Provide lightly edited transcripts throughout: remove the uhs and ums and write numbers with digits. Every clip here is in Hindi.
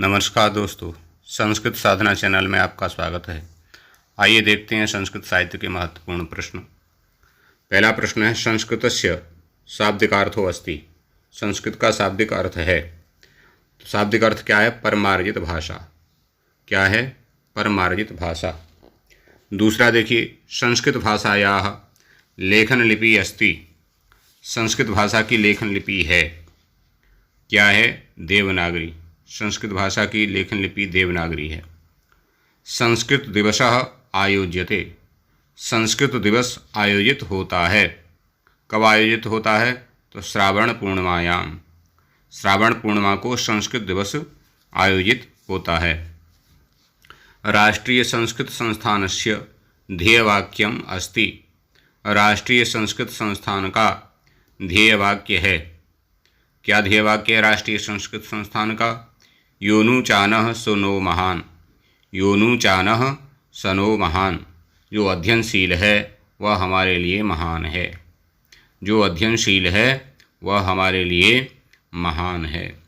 नमस्कार दोस्तों, संस्कृत साधना चैनल में आपका स्वागत है। आइए देखते हैं संस्कृत साहित्य के महत्वपूर्ण प्रश्न। पहला प्रश्न है, संस्कृतस्य शाब्दिकार्थो अस्ति। संस्कृत का शाब्दिक अर्थ है। तो शाब्दिक अर्थ क्या है? परमार्जित भाषा। क्या है? परमार्जित भाषा। दूसरा देखिए, संस्कृत भाषायाः लेखन लिपि अस्ति। संस्कृत भाषा की लेखन लिपि है। क्या है? देवनागरी। संस्कृत भाषा की लेखन लिपि देवनागरी है। संस्कृत दिवसः आयोज्यते। संस्कृत दिवस आयोजित होता है। कब आयोजित होता है? तो श्रावण पूर्णिमायाम। श्रावण पूर्णिमा को संस्कृत दिवस आयोजित होता है। राष्ट्रीय संस्कृत संस्थानस्य ध्येयवाक्यम अस्ति। राष्ट्रीय संस्कृत संस्थान का ध्येयवाक्य है। क्या ध्येयवाक्य है राष्ट्रीय संस्कृत संस्थान का? योनु चानः सनो महान। योनु चानः सनो महान। जो अध्ययनशील है वह हमारे लिए महान है। जो अध्ययनशील है वह हमारे लिए महान है।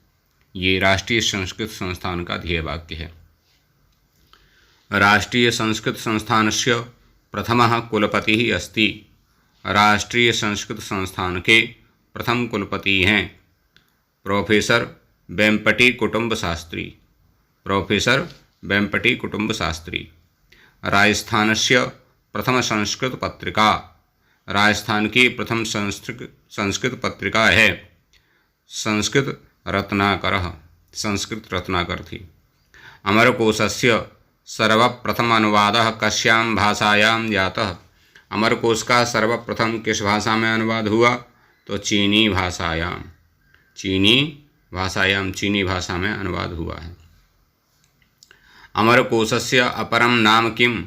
ये राष्ट्रीय संस्कृत संस्थान का ध्येयवाक्य है। राष्ट्रीय संस्कृत संस्थानस्य प्रथमः कुलपतिः अस्ति। राष्ट्रीय संस्कृत संस्थान के प्रथम कुलपति हैं प्रोफेसर वेम्पटी कुटुंब शास्त्री। प्रोफेसर वेम्पटी कुटुंब शास्त्री। राजस्थानस्य प्रथम संस्कृत पत्रिका। राजस्थान की प्रथम संस्कृत पत्रिका है संस्कृत रत्नाकरः। संस्कृत रत्नाकर थी। अमरकोशस्य सर्वप्रथम अनुवादः कस्यां भाषायां जातः। अमरकोश का सर्वप्रथम किस भाषा में अनुवाद हुआ? तो चीनी भाषायाम। चीनी भाषा में अनुवाद हुआ है। अमरकोशस्य अपरम नाम किम।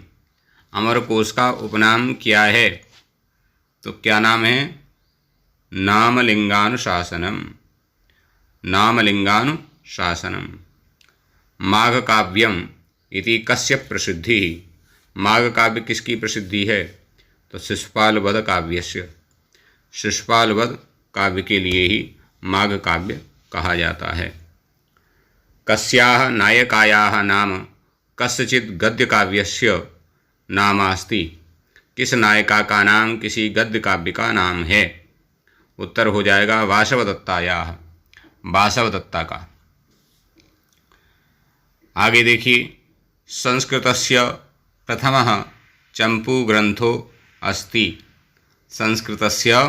अमरकोश का उपनाम क्या है? तो क्या नाम है? नामलिंगानुशासनम। नामलिंगानुशासनम। माघकाव्यम इति कस्य प्रसिद्धिः। माघ काव्य किसकी प्रसिद्धि है? तो शिशुपाल वध काव्यस्य। शिशुपाल वध काव्य के लिए ही माघ काव्य कहा जाता है। कस्याः नायकायाः नाम कस्यचित् गद्य काव्यस्य नामास्ति। किस नायिका का नाम किसी गद्य काव्य का नाम है? उत्तर हो जाएगा वासवदत्तायाः। वासवदत्ता का। आगे देखिए, संस्कृतस्य प्रथमः चंपू ग्रंथो अस्ति। संस्कृतस्य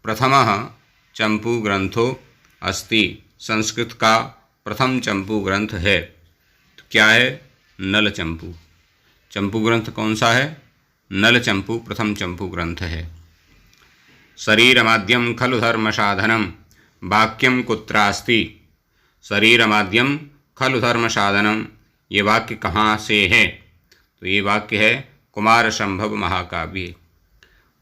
प्रथमः चंपू ग्रंथो अस्ति। संस्कृत का प्रथम चंपू ग्रंथ है। तो क्या है? नल चंपू। चंपू ग्रंथ कौन सा है? नल चंपू प्रथम चंपू ग्रंथ है। शरीरमाद्यम खलु धर्म साधनम वाक्यम कुत्रास्ति। शरीरमाद्यम खलु धर्म साधनम, ये वाक्य कहाँ से है? तो ये वाक्य है कुमार संभव महाकाव्य।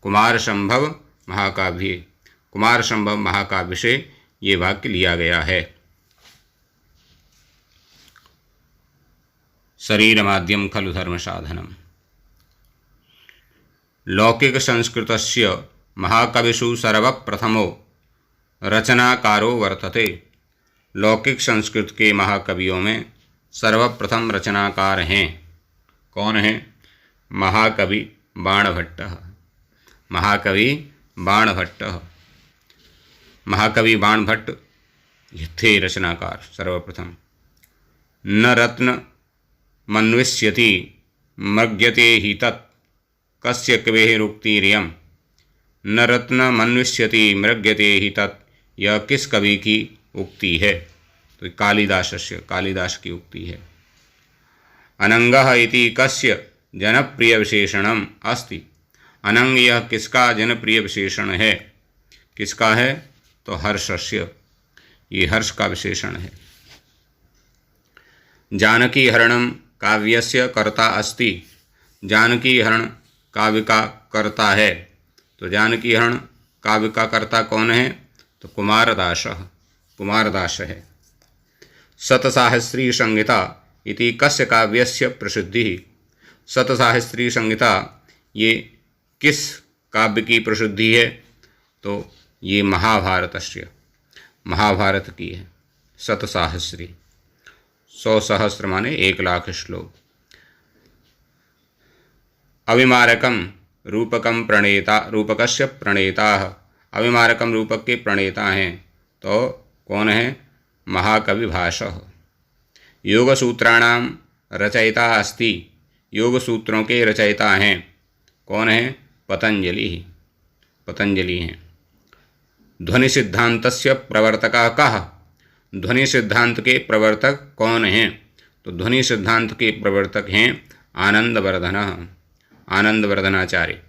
कुमार संभव महाकाव्य। कुमार संभव महाकाव्य से ये वाक्य लिया गया है। शरीरमाद्यम खलु धर्म साधनम। लौकिक संस्कृतस्य महाकविषु सर्वप्रथमो रचनाकारो वर्तते। लौकिक संस्कृत के महाकवियों में सर्वप्रथम रचनाकार हैं। कौन हैं? महाकवि बाणभट्टः। महाकवि बाणभट्टः। महाकवि बाणभट्ट थे रचनाकार सर्वप्रथम। न रत्न मन्विष्यति मृग्यते हि तत् कस्य कवेः उक्तिरियम्। न रत्न मन्विष्यति मृग्यते हि तत्, यह किस कवि की उक्ति है? तो कालिदास की उक्ति है। अनंगः इति कस्य जनप्रिय विशेषणम अस्ति। अनंग यह किसका जनप्रिय विशेषण है? किसका है? तो हर्षस्य। ये हर्ष का विशेषण है। जानकी हरणम काव्यस्य कर्ता अस्ति। जानकी हरण काव्य का कर्ता है। तो जानकी हरण काव्य का कर्ता कौन है? तो कुमारदास है। शतसाहस्री संहिता इति कस्य काव्यस्य प्रसिद्धिः। शतसाहस्री संहिता ये किस काव्य की प्रसिद्धि है? तो ये महाभारत की है। शतसाहस्री। 100 सहस्र माने 1,00,000 श्लोक। अविमारकम रूपकम प्रणेता रूपकस्य प्रणेता। अविमारकम रूपक के प्रणेता हैं तो कौन है? महाकवि भासः। योग सूत्राणाम रचयिता अस्ति। योग सूत्रों के रचयिता हैं कौन है? पतंजलि। पतंजलि हैं। ध्वनि सिद्धांतस्य प्रवर्तकः कः? ध्वनि सिद्धांत के प्रवर्तक कौन हैं? तो ध्वनि सिद्धांत के प्रवर्तक हैं आनंदवर्धनः, आनंदवर्धनाचार्य।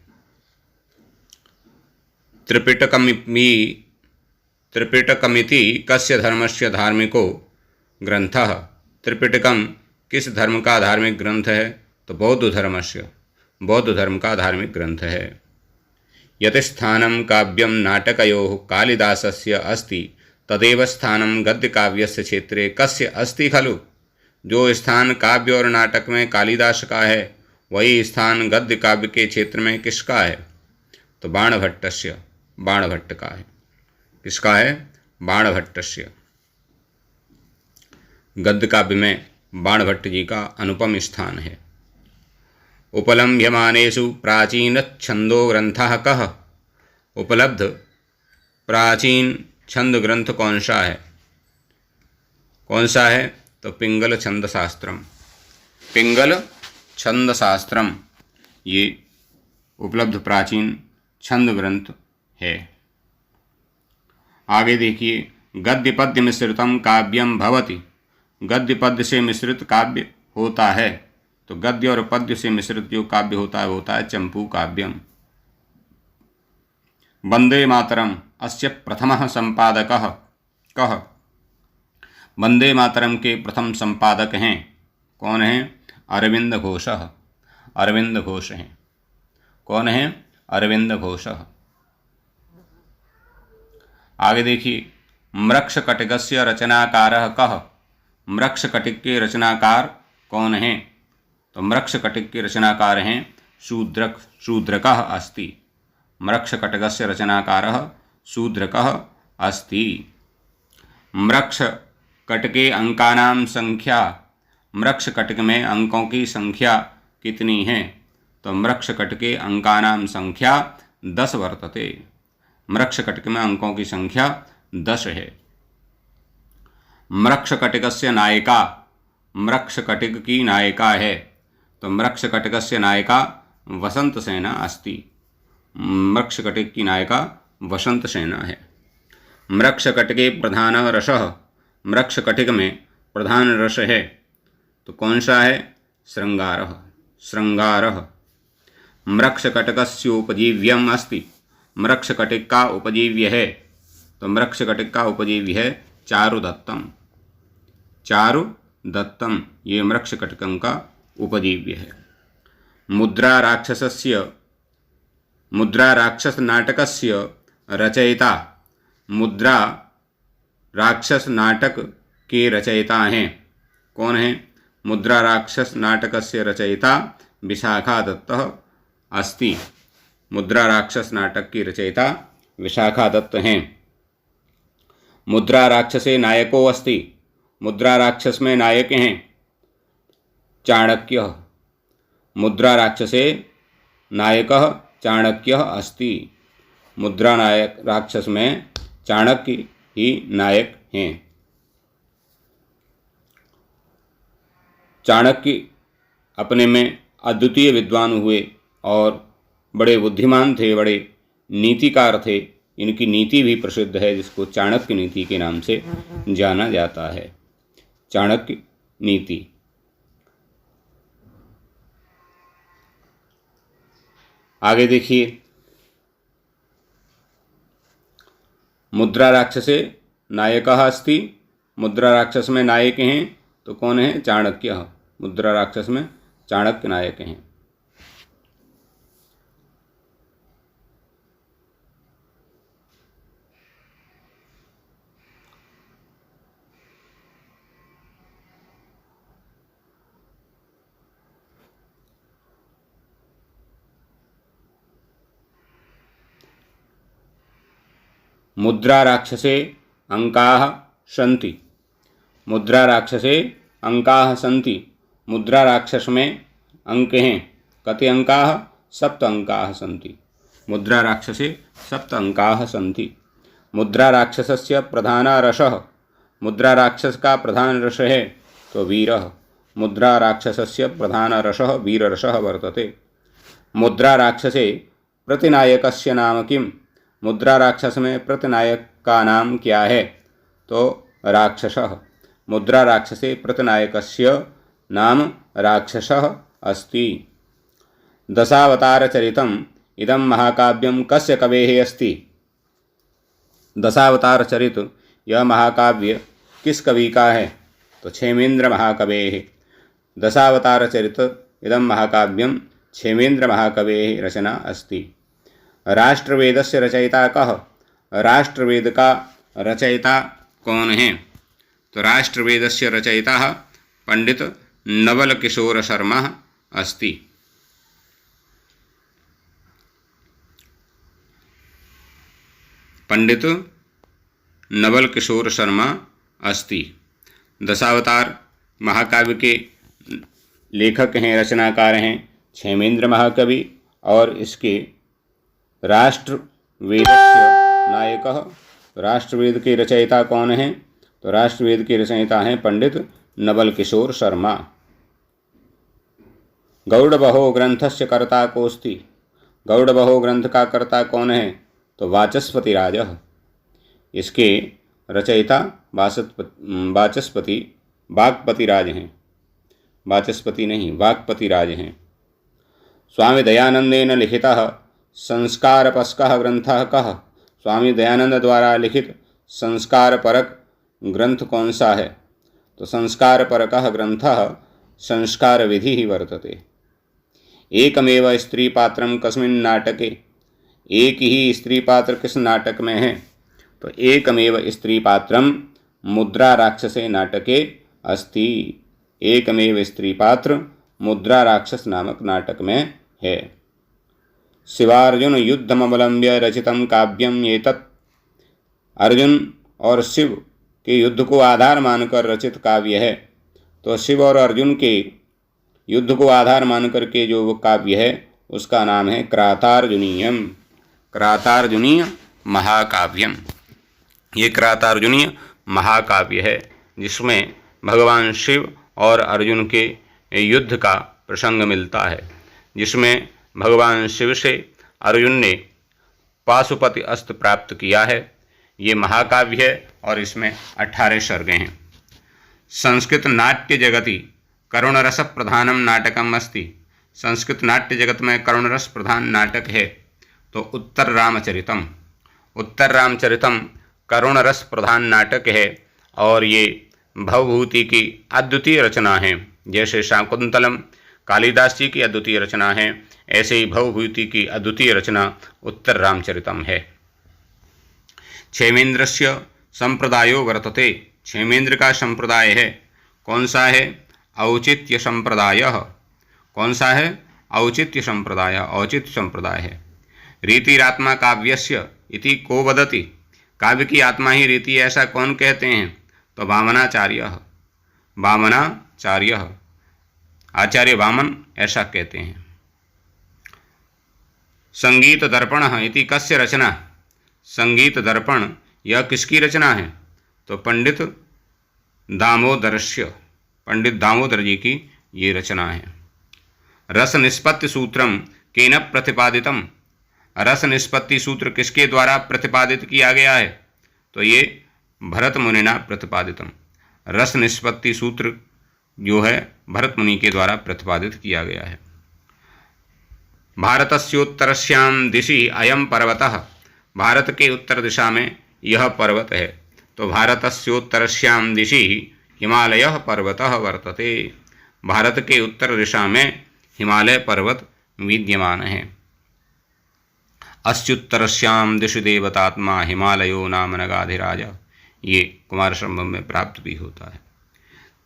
त्रिपिटकमिति कस्य धर्मस्य धार्मिको ग्रंथः? त्रिपिटकम किस धर्म का धार्मिक ग्रंथ है? तो बौद्ध धर्मस्य, बौद्ध धर्म का धार्मिक ग्रंथ है। यत् स्थानं काव्यं नाटकयोः कालिदासस्य अस्ति तदेव स्थानं गद्यकाव्यस्य क्षेत्रे कस्य अस्ति खलु? जो स्थान काव्य और नाटक में कालिदास का है वही स्थान गद्य काव्य के क्षेत्र में किसका है? तो बाणभट्टस्य, बाणभट्ट का है। किसका है? बाणभट्टस्य। गद्य काव्य में बाणभट्ट जी का अनुपम स्थान है। उपलभ्यमानेषु प्राचीन छंदो ग्रंथः कः? उपलब्ध प्राचीन छंद ग्रंथ कौन सा है? कौन सा है? तो पिंगल छंद शास्त्रम। पिंगल छंद शास्त्रम ये उपलब्ध प्राचीन छंद ग्रंथ है। आगे देखिए, गद्य पद्य मिश्रितम काव्यम भवति। गद्य पद्य से मिश्रित काव्य होता है तो गद्य और पद्य से मिश्रित जो काव्य होता है चंपू काव्यम। वंदे मातरम अस्य प्रथमः संपादकः कः? वंदे मातरम के प्रथम संपादक हैं कौन हैं? अरविंद घोषः। अरविंद घोष हैं। कौन है? अरविंद घोषः। आगे देखिए, मृक्षकटिकस्य रचनाकारः कः? मृक्षकटिक के रचनाकार कौन हैं? तो मृक्षकटिक के रचनाकार हैं शूद्रक, शूद्रकः अस्ति। मृक्षकटिकस्य रचनाकारः शूद्रकः अस्ति। मृक्षकटिके अंकानां संख्या। मृक्षकटिक में अंकों की संख्या कितनी है? तो मृक्षकटिके अंकानां संख्या 10 वर्तते। मृक्षकटिक में अंकों की संख्या 10 है। मृक्षकटिकस्य नायिका। मृक्षकटिक की नायिका है तो मृक्षकटिकस्य नायिका वसंतसेना अस्ति। मृक्षकटिक की नायिका वसंतसेना है। मृक्षकटिके प्रधान रसः। मृक्षकटिक में प्रधान रस है तो कौन सा है? श्रृंगारः, श्रृंगारः। मृक्षकटिकस्योपजीव्यम् अस्ति। मृक्षकटिक का उपजीव्य है तो मृक्षकटिक का उपजीव्य है चारुदत्तम। चारुदत्तम ये मृक्षकटिकम का उपजीव्य है। मुद्रा राक्षस नाटकस्य रचयिता। मुद्रा राक्षस नाटक के रचयिता हैं कौन हैं? मुद्रा राक्षस नाटकस्य रचयिता विशाखा दत्तः अस्ति। मुद्रा राक्षस नाटक की रचयिता विशाखा दत्त हैं। मुद्रा राक्षसे नायको अस्ति। मुद्रा राक्षस में नायक हैं चाणक्य। मुद्रा राक्षसे नायकः चाणक्यः अस्ति। मुद्रा नायक राक्षस में चाणक्य ही नायक हैं। चाणक्य अपने में अद्वितीय विद्वान हुए और बड़े बुद्धिमान थे, बड़े नीतिकार थे। इनकी नीति भी प्रसिद्ध है जिसको चाणक्य नीति के नाम से जाना जाता है। चाणक्य नीति। आगे देखिए, मुद्रा राक्षसे नायकः अस्ति। मुद्रा राक्षस में नायक हैं तो कौन है? चाणक्य। मुद्रा राक्षस में चाणक्य नायक हैं। मुद्रा राक्षसे अंकाः सन्ति। मुद्रा राक्षसे अंकाः सन्ति। मुद्रा राक्षस में अंक हैं। कति अंकाः? 7 अंकाः सन्ति। मुद्रा राक्षसे 7 अंकाः सन्ति। मुद्रा राक्षसस्य प्रधानः रसः। मुद्रा राक्षस का प्रधान रस है तो वीरः। मुद्रा राक्षसस्य प्रधानः रसः वीररसः वर्तते। मुद्रा राक्षसे प्रतिनायकस्य नाम किम? मुद्रा राक्षस में प्रतिनायक का नाम क्या है? तो राक्षसः। मुद्रा राक्षसे प्रतिनायकस्य नाम राक्षसः अस्ति। दशावतारचरितम् इदं महाकाव्यं कस्य कवेः अस्ति? दशावतारचरित यह महाकाव्य किस कवि का है? तो क्षेमेंद्र महाकवेः। दशावतारचरित इदं महाकाव्यं क्षेमेंद्र महाकवेः रचना अस्ति। राष्ट्रवेदस्य रचयिता कः? राष्ट्रवेद का रचयिता कौन है? तो राष्ट्रवेदस्य रचयिता पंडित नवल किशोर शर्मा अस्ति। पंडित नवल किशोर शर्मा अस्ति। दशावतार महाकाव्य के लेखक हैं, रचनाकार हैं क्षेमेंद्र महाकवि, और इसके राष्ट्रवेदस्य नायकः। राष्ट्रवेद के रचयिता कौन हैं? तो राष्ट्रवेद के रचयिता हैं पंडित नवल किशोर शर्मा। गौड़बहो ग्रंथस्य कर्ता कोस्ति? गौड़बहो ग्रंथ का कर्ता कौन है? तो वाचस्पति राजः। इसके रचयिता वाचस्पति राज हैं। वाचस्पति नहीं, वाक्पति राज हैं। स्वामी दयानंदेन लिखितः संस्कारपस्कः ग्रंथः कः? स्वामी दयानंद द्वारा लिखित संस्कारपरक ग्रंथ कौन सा है? तो संस्कारपरकः ग्रंथः संस्कार विधि ही वर्तते। एकमेव स्त्री पात्रं कस्मिन् नाटके? एक ही स्त्री पात्र किस नाटक में है? तो एकमेव स्त्री पात्रं मुद्रा राक्षसे नाटके अस्ति। एकमेव स्त्री पात्र मुद्रा राक्षस नामक नाटक में है। शिवार्जुन युद्धमवलंब्य रचितं काव्यम एतत्। अर्जुन और शिव के युद्ध को आधार मानकर रचित काव्य है। तो शिव और अर्जुन के युद्ध को आधार मानकर के जो काव्य है उसका नाम है क्रातार्जुनीयम। क्रातार्जुनीय महाकाव्यम। ये क्रातार्जुनीय महाकाव्य है जिसमें भगवान शिव और अर्जुन के युद्ध का प्रसंग मिलता है, जिसमें भगवान शिव से अर्जुन ने पाशुपति अस्त्र प्राप्त किया है। ये महाकाव्य है और इसमें 18 सर्ग हैं। संस्कृत नाट्य जगति करुणरस प्रधानम नाटकम अस्ति। संस्कृत नाट्य जगत में करुणरस प्रधान नाटक है तो उत्तर रामचरितम। उत्तर रामचरितम करुणरस प्रधान नाटक है और ये भवभूति की अद्वितीय रचना है। जैसे शाकुंतलम कालिदास जी की अद्वितीय रचना है, ऐसे ही भवभूति की अद्वितीय रचना उत्तर रामचरितम है। क्षेमेंद्रस्य संप्रदायो वर्तते। क्षेमेंद्र का संप्रदाय है, कौन सा है? औचित्य संप्रदायः। कौन सा है? औचित्य संप्रदाय, औचित्य संप्रदाय है। रीतिरात्मा काव्यस्य इति को वदति। काव्य की आत्मा ही रीति, ऐसा कौन कहते हैं? तो वामनाचार्यः। वामनाचार्यः, आचार्य वामन ऐसा कहते हैं। संगीत दर्पणः इति कस्य रचना? संगीत दर्पण यह किसकी रचना है? तो पंडित दामोदरस्य, पंडित दामोदर जी की ये रचना है। रस निष्पत्ति सूत्रम केन प्रतिपादितम। रस निष्पत्ति सूत्र किसके द्वारा प्रतिपादित किया गया है? तो ये भरत मुनिना प्रतिपादितम। रस निष्पत्ति सूत्र जो है भरत मुनि के द्वारा प्रतिपादित किया गया है। भारतस्योत्तरस्यां दिशि अयम पर्वतः। भारत के उत्तर दिशा में यह पर्वत है तो भारतस्योत्तरस्यां दिशि हिमालयः पर्वतः वर्तते। भारत के उत्तर दिशा में हिमालय पर्वत विद्यमान है। अस्युत्तरस्यां दिशि देवतात्मा हिमालयो नाम नगाधिराज। ये कुमार संभव में प्राप्त भी होता है।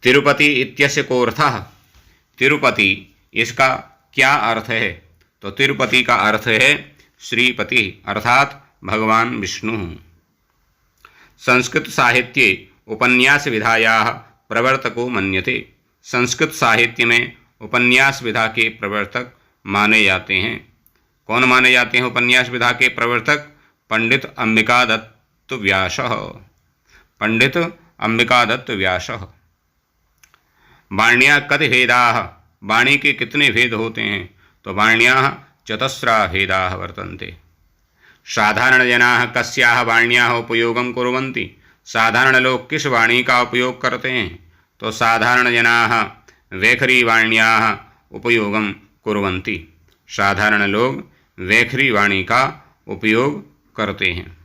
तिरुपति इत्यस्य को अर्थः। तिरुपति इसका क्या अर्थ है? तो तिरुपति का अर्थ है श्रीपति अर्थात भगवान विष्णु। संस्कृत साहित्ये उपन्यास विधायाः प्रवर्तको मन्यते। संस्कृत साहित्य में उपन्यास विधा के प्रवर्तक माने जाते हैं। कौन माने जाते हैं उपन्यास विधा के प्रवर्तक? पंडित अंबिकादत्त व्यासः। पंडित अंबिकादत्त व्यासः। वाण्याः कति भेदाः? वाणी के कितने भेद होते हैं? तो वाण्याः चतस्रा भेदाः वर्तन्ते। साधारणजनाः कस्याः वाण्याः उपयोगं कुर्वन्ति? साधारण लोग किस वाणी का उपयोग करते हैं? तो साधारणजनाः वैखरी वाण्याः उपयोगं कुर्वन्ति। साधारण लोग वैखरी वाणी का उपयोग करते हैं।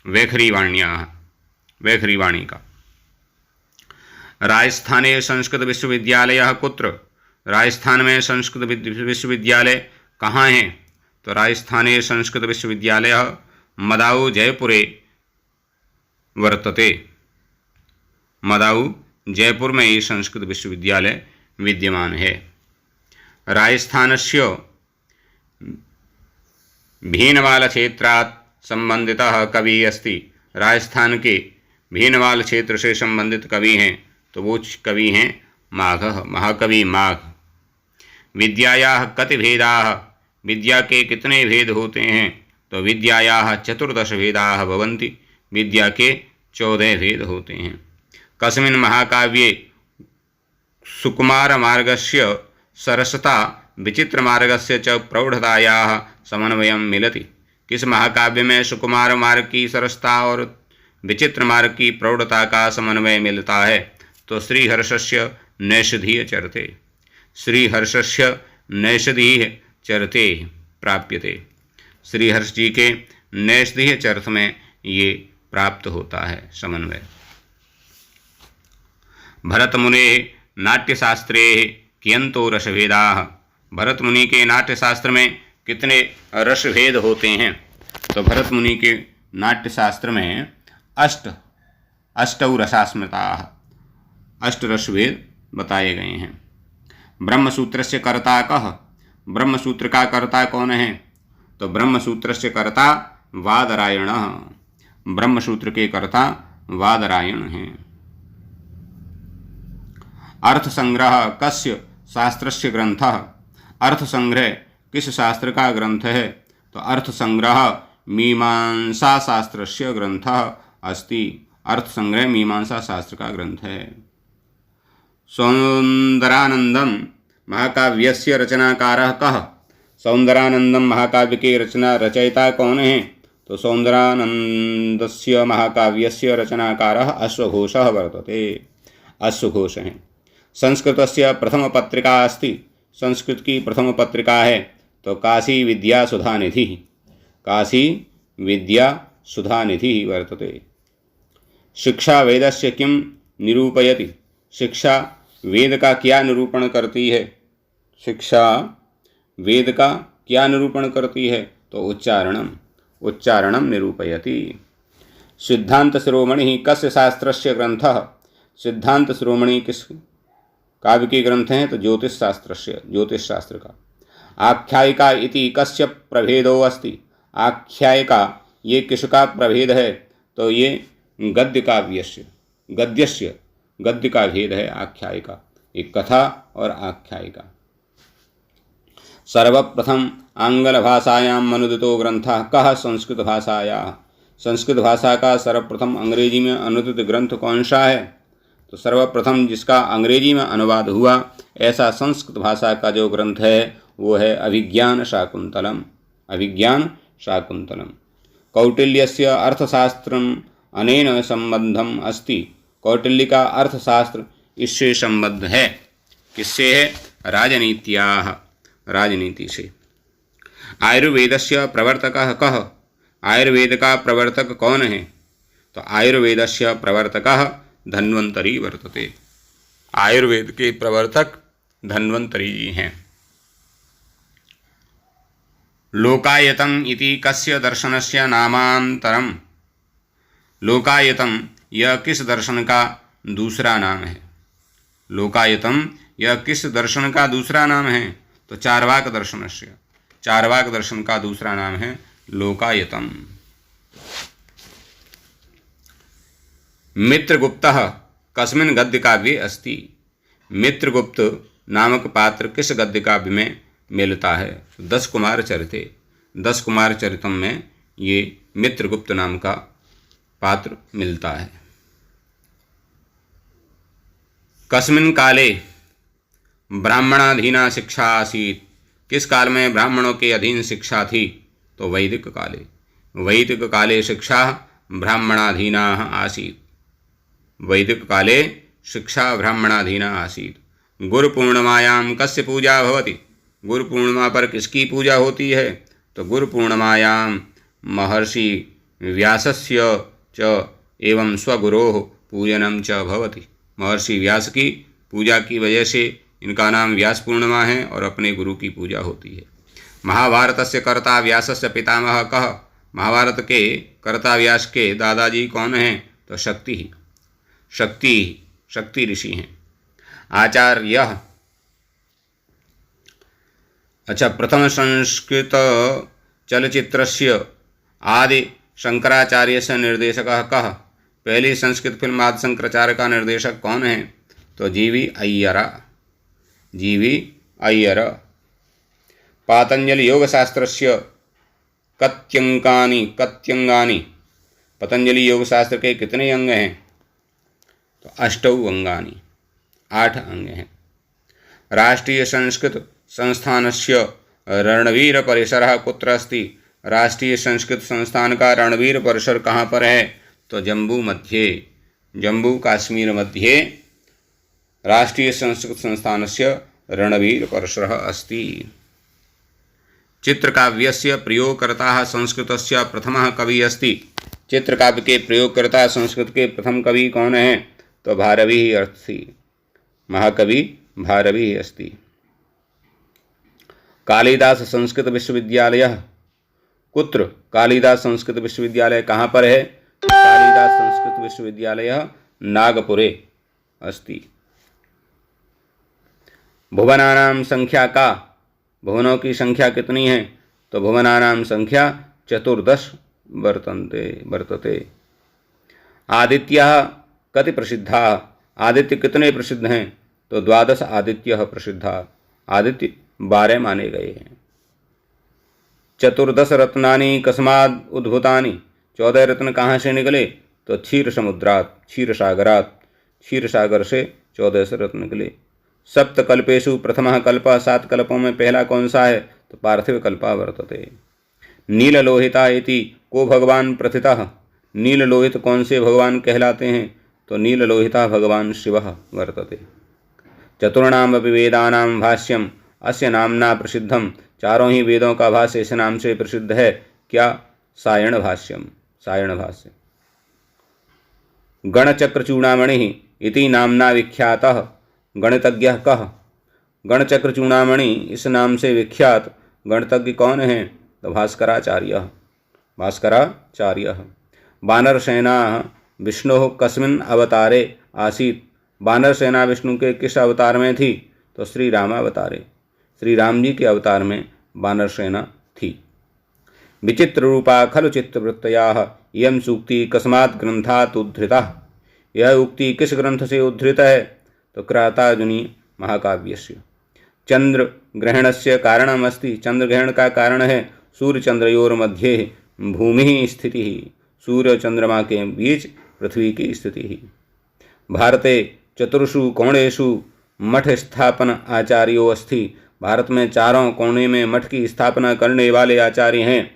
वैखरी वाणी का। राजस्थाने संस्कृत विश्वविद्यालयः कुत्र? राजस्थान में संस्कृत विश्वविद्यालय कहाँ हैं? तो राजस्थाने संस्कृत विश्वविद्यालयः मदाउ जयपुरे वर्तते। मदाउ जयपुर में ये संस्कृत विश्वविद्यालय विद्यमान है। राजस्थानस्य भीनवाल क्षेत्रात् संबंधितः कवि अस्ति। राजस्थान के भीनवाल क्षेत्र से संबंधित कवि हैं तो वो कवि हैं माघः, महाकवि माघ। विद्यायाः कति भेदाः? विद्या के कितने भेद होते हैं? तो विद्यायाः 14 भेदाः भवन्ति। विद्या के 14 भेद होते हैं। कस्मिन् महाकाव्ये सुकुमार मार्गस्य सरसता विचित्र मार्गस्य च प्रौढ़तायाः समन्वयं मिलति। किस महाकाव्य में सुकुमार मार्ग की सरसता और विचित्र मार्ग की प्रौढ़ता का समन्वय मिलता है? तो श्रीहर्षस्य नैषधीय चरते। श्रीहर्षस्य नैषधीय चरते प्राप्यते। श्रीहर्ष जी के नैषधीय चरत में ये प्राप्त होता है समन्वय। भरत मुने नाट्यशास्त्रे कियंतो रसभेदाः? भरत मुनि के नाट्यशास्त्र में कितने रसभेद होते हैं? तो भरत मुनि के नाट्यशास्त्र में अष्टौ रसास्मृताः, 8 रसभेद बताए गए हैं। ब्रह्मसूत्रस्य कर्ता कः? ब्रह्मसूत्र का कर्ता कौन है? तो ब्रह्मसूत्रस्य कर्ता वादरायणः। ब्रह्मसूत्र के कर्ता वादरायण हैं। अर्थसंग्रह कस्य शास्त्रस्य ग्रंथः? अर्थसंग्रह किस शास्त्र का ग्रंथ है? तो अर्थसंग्रह मीमांसा शास्त्रस्य ग्रंथः अस्ति। अर्थसंग्रह मीमांसा शास्त्र का ग्रंथ है। सौंदरानंदम महाकाव्यस्य रचनाकारः कः? सौंदरानंदम महाकाव्य के रचना रचयिता कौन है? तो सौंदरानंदस्य महाकाव्यस्य रचनाकारः अश्वघोषः वर्तते। अश्वघोष हैं। संस्कृतस्य प्रथम पत्रिका अस्ति। संस्कृत की प्रथम पत्रिका है तो काशी विद्या सुधानिधि। काशी विद्या सुधानिधि वर्तते। शिक्षा वेदस्य किं निरूपयति? शिक्षा वेद का क्या निरूपण करती है? शिक्षा वेद का क्या निरूपण करती है? तो उच्चारणम निरूपयति। सिद्धांत शिरोमणि कस्य शास्त्रस्य ग्रंथः? सिद्धांत शिरोमणि किस काव्य के ग्रंथ हैं? तो ज्योतिष शास्त्र का। आख्यायिका इति कस्य प्रभेदो अस्ति? आख्यायिका ये किसका प्रभेद है? तो ये गद्य का भेद है आख्यायिका। एक कथा और आख्यायिका। सर्वप्रथम आंग्ल भाषायाम अनुदितो ग्रंथः कः? संस्कृत भाषायाः। संस्कृत भाषा का सर्वप्रथम अंग्रेजी में अनुदित ग्रंथ कौन सा है? तो सर्वप्रथम जिसका अंग्रेजी में अनुवाद हुआ ऐसा संस्कृत भाषा का जो ग्रंथ है वो है अभिज्ञान शाकुंतलम। अभिज्ञान शाकुंतलम। कौटिल्यस्य अर्थशास्त्रम अनेन संबंधम अस्ति। कौटिल्य का अर्थशास्त्र इससे संबद्ध है। किससे है? राजनीति से। आयुर्वेदस्य प्रवर्तकः कः? आयुर्वेद का प्रवर्तक कौन है? तो आयुर्वेदस्य प्रवर्तकः धन्वंतरी वर्तते। आयुर्वेद के प्रवर्तक धन्वंतरी जी हैं। लोकायतम इति कस्य दर्शनस्य नामांतरम? लोकायतम यह किस दर्शन का दूसरा नाम है? लोकायतम यह किस दर्शन का दूसरा नाम है? तो चार्वाक दर्शनस्य। चार्वाक दर्शन का दूसरा नाम है लोकायतम। मित्रगुप्तः कस्मिन् गद्य काव्ये अस्ति। मित्रगुप्त नामक पात्र किस गद्य काव्य में मिलता है? 10 कुमार चरिते, 10 कुमार चरितम में ये मित्रगुप्त नाम का पात्र मिलता है। कस्मिन् काले ब्राह्मणाधीना शिक्षा आसीत्। किस काल में ब्राह्मणों के अधीन शिक्षा थी? तो वैदिक काले। वैदिक काले शिक्षा ब्राह्मणाधीना आसीत्। वैदिक काले शिक्षा ब्राह्मणाधीना आसीत्। गुरु पूर्णिमायां कस्य पूजा भवति? गुरु पूर्णिमा पर किसकी पूजा होती है? तो गुरु पूर्णिमायां महर्षि व्यासस्य च एवं स्वगुरोः पूजनं च भवति। महर्षि व्यास की पूजा की वजह से इनका नाम व्यास पूर्णिमा है और अपने गुरु की पूजा होती है। महाभारतस्य कर्ता व्यासस्य पितामहः कः? महाभारत के कर्ता व्यास के दादाजी कौन हैं? तो शक्ति ऋषि हैं। आचार्य। अच्छा, प्रथम संस्कृत चलचित्रस्य आदि शंकराचार्यस्य निर्देशकः कः? पहली संस्कृत फिल्म आदि शंकराचार्य का निर्देशक कौन है? तो जीवी अय्यर। पातंजलि योगशास्त्रस्य कत्यंगानि। पतंजलि योगशास्त्र के कितने अंग हैं? तो 8 अंगानि, 8 अंग हैं। राष्ट्रीय संस्कृत संस्थानस्य रणवीर परिसरः कुत्र अस्ति? राष्ट्रीय संस्कृत संस्थान का रणवीर परिसर कहाँ पर है? तो जम्मू काश्मीर मध्ये राष्ट्रीय संस्कृत संस्थानस्य रणवीर परिसरः अस्ति। चित्रकाव्यस्य प्रयोगकर्ता संस्कृतस्य प्रथमः कवि अस्ति। चित्रकाव्य के प्रयोगकर्ता संस्कृत के प्रथम कवि कौन है? तो भारविः अस्ति। महाकवि भारविः अस्ति। कालिदास संस्कृत विश्वविद्यालय कुत्र? कालिदास संस्कृत विश्वविद्यालय कहाँ पर है? कालिदास संस्कृत विश्वविद्यालय नागपुरे अस्ति। भुवनानां संख्या का? भुवनों की संख्या कितनी है? तो भुवनानां संख्या 14 वर्तते। आदित्यः कति प्रसिद्धाः? आदित्य कितने प्रसिद्ध हैं? तो 12 आदित्यः प्रसिद्धाः। आदित्य 12 माने गए हैं। 14 रत्नानि कस्माद् उद्भूतानि? 14 रत्न कहाँ से निकले? तो क्षीर समुद्रात, क्षीर सागर से 14 रत्न निकले। सप्तकल्पेषु प्रथमः कल्पः। 7 कल्पों में पहला कौन सा है? तो पार्थिव कल्पः वर्तते। नीललोहिता इति को भगवान प्रथितः? नीललोहित कौन से भगवान कहलाते हैं? तो नीललोहिता भगवान शिवः वर्तते। चतुर्णामपि वेदानां भाष्यम अस्य नामना प्रसिद्धम। चारों ही वेदों का भाष्य इस नाम से प्रसिद्ध है। क्या? सायण भाष्य। गणचक्रचूड़ामणि इति नामना विख्यातः गणितज्ञः कः? गणचक्रचूड़ामणि इस नाम से विख्यात गणितज्ञ कौन है? तो भास्कराचार्यः। वानर सेना विष्णु कस्मिन् अवतारे आसीत्? वानर सेना विष्णु के किस अवतार में थी? तो श्री रामावतारे। श्री राम जी के अवतार में वानर सेना थी। विचित्र रूपा खलु चित्तवृत्तयाः इयं सूक्ति कस्मात् ग्रंथात् उद्धृता? यह उक्ति किस ग्रंथ से उद्धृत है? तो क्रातार्जुनी महाकाव्यस्य। चंद्र ग्रहणस्य कारणम् अस्ति। चंद्र ग्रहण का कारण है सूर्य चंद्रयोर मध्ये भूमि स्थितिः। सूर्य चंद्रमा के बीच पृथ्वी की स्थिति। भारते चतुर्षु कोणेषु मठ स्थापन आचार्यो अस्ति। भारत में चारों कोने में मठ की स्थापना करने वाले आचार्य हैं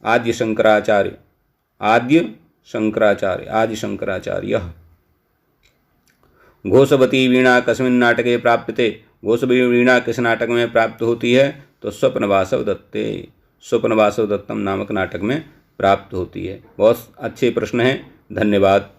आदि शंकराचार्य। घोषवती वीणा कस्मिन् नाटके प्राप्यते? घोषवती वीणा किस नाटक में प्राप्त होती है? तो स्वप्नवासव दत्तम नामक नाटक में प्राप्त होती है। बहुत अच्छे प्रश्न हैं। धन्यवाद।